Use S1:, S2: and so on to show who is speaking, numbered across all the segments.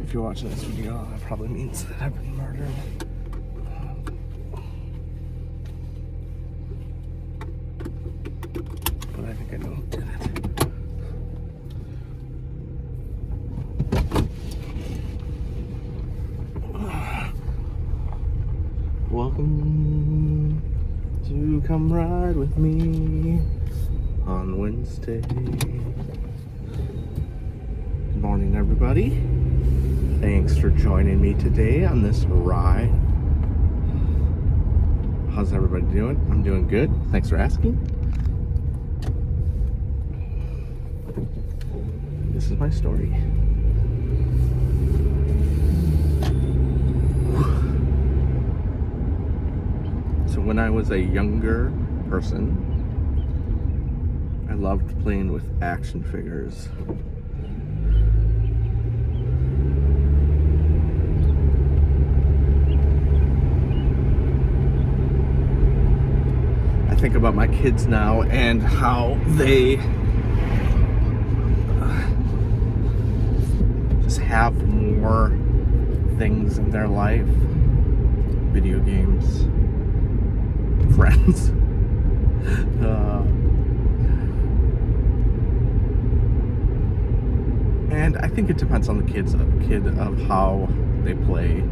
S1: if you're watching this video, that probably means that I've been murdered. But I think I know who did it. Welcome to Come Ride With Me on Wednesday. Good morning, everybody. Thanks for joining me today on this ride. How's everybody doing? I'm doing good. Thanks for asking. This is my story. So when I was a younger person, I loved playing with action figures. I think about my kids now and how they just have more things in their life. Video games, friends, and I think it depends on the kid of how they play.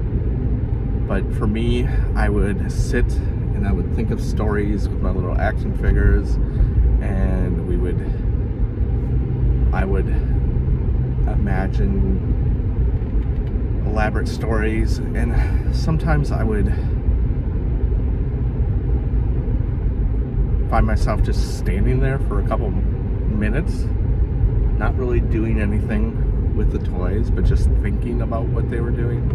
S1: But for me, I would sit and I would think of stories with my little action figures, and I would imagine elaborate stories, and sometimes I would find myself just standing there for a couple minutes, not really doing anything with the toys, but just thinking about what they were doing.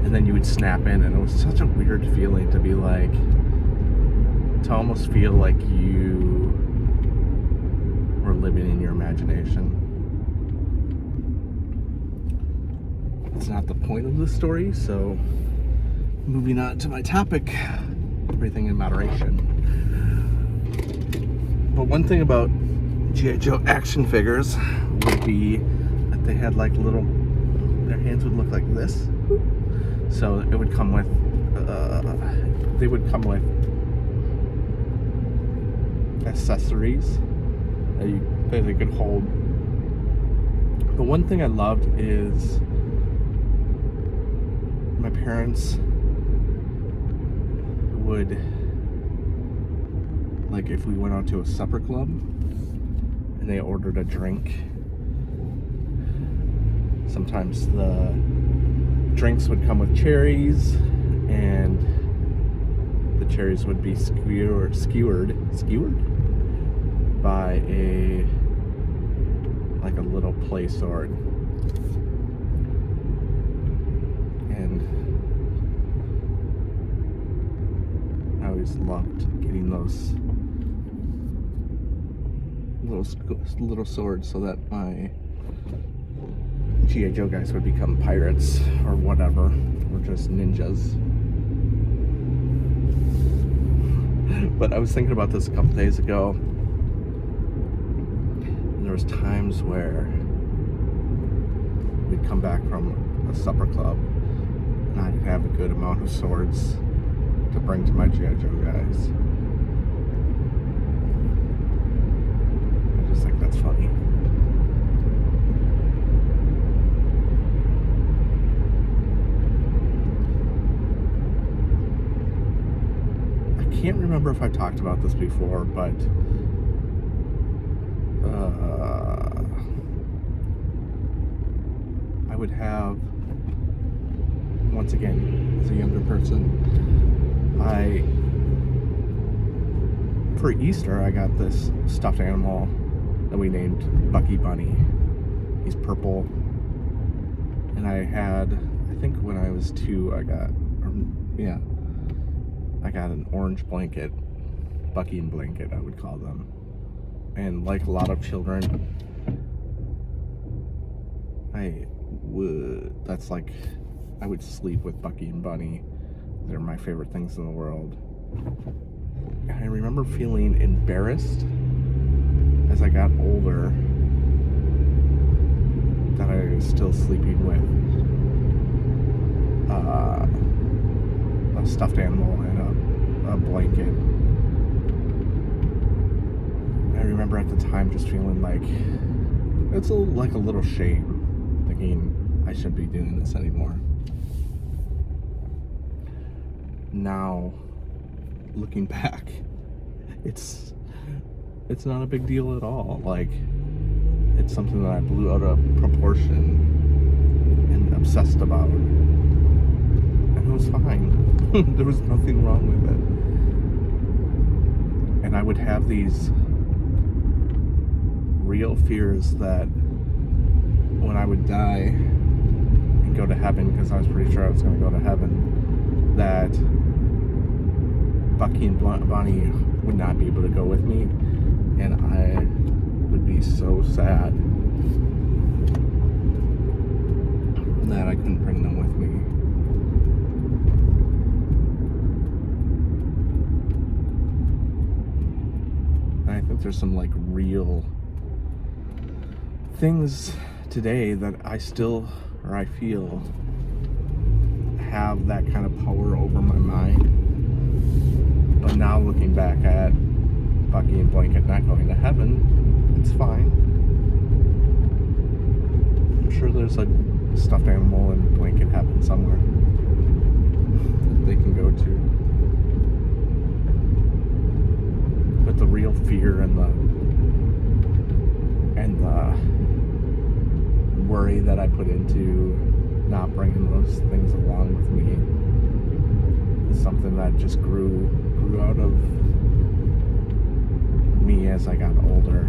S1: And then you would snap in, and it was such a weird feeling to be like, to almost feel like you were living in your imagination. It's not the point of the story, so moving on to my topic, everything in moderation. But one thing about G.I. Joe action figures would be that they had like little, their hands would look like this. So it would come with, they would come with accessories that they could hold. The one thing I loved is my parents would, like if we went out to a supper club and they ordered a drink, sometimes the drinks would come with cherries, and the cherries would be skewered by a little play sword. And I always loved getting those little swords so that my G.I. Joe guys would become pirates or whatever, or just ninjas. But I was thinking about this a couple days ago, and there was times where we'd come back from a supper club and I'd have a good amount of swords to bring to my G.I. Joe guys. I just think that's funny. I can't remember if I talked about this before, but I would have, once again, as a younger person, for Easter, I got this stuffed animal that we named Bucky Bunny. He's purple, and I think when I was 2, I got an orange blanket, Bucky and blanket, I would call them. And like a lot of children, I would sleep with Bucky and Bunny. They're my favorite things in the world. And I remember feeling embarrassed as I got older that I was still sleeping with a stuffed animal and a blanket. I remember at the time just feeling like it's like a little shame, thinking I shouldn't be doing this anymore. Now, looking back, it's not a big deal at all. Like, it's something that I blew out of proportion and obsessed about, and it was fine. There was nothing wrong with it. And I would have these real fears that when I would die and go to heaven, because I was pretty sure I was going to go to heaven, that Bucky and Bunny would not be able to go with me, and I would be so sad that I couldn't bring them with me. And I think there's some like real things today that I feel have that kind of power over my mind. But now looking back at Bucky and Blanket not going to heaven, it's fine. I'm sure there's a stuffed animal and blanket heaven somewhere that they can go to. But the real fear and the worry that I put into not bringing those things along with me is something that just grew out of me as I got older.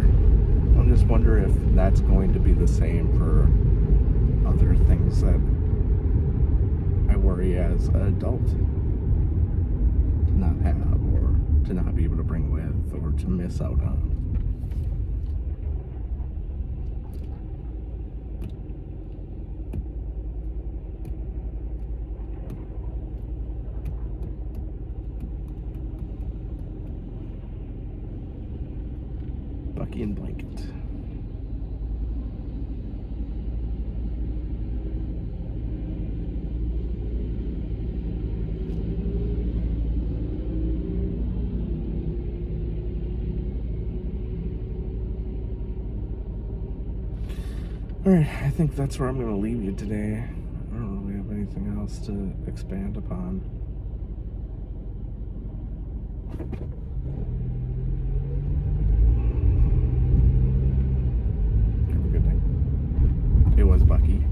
S1: I just wonder if that's going to be the same for other things that I worry as an adult to not have, or to not be able to bring with, or to miss out on. Bucky and Blanket. Alright, I think that's where I'm going to leave you today. I don't really have anything else to expand upon. Have a good night. It was Bucky.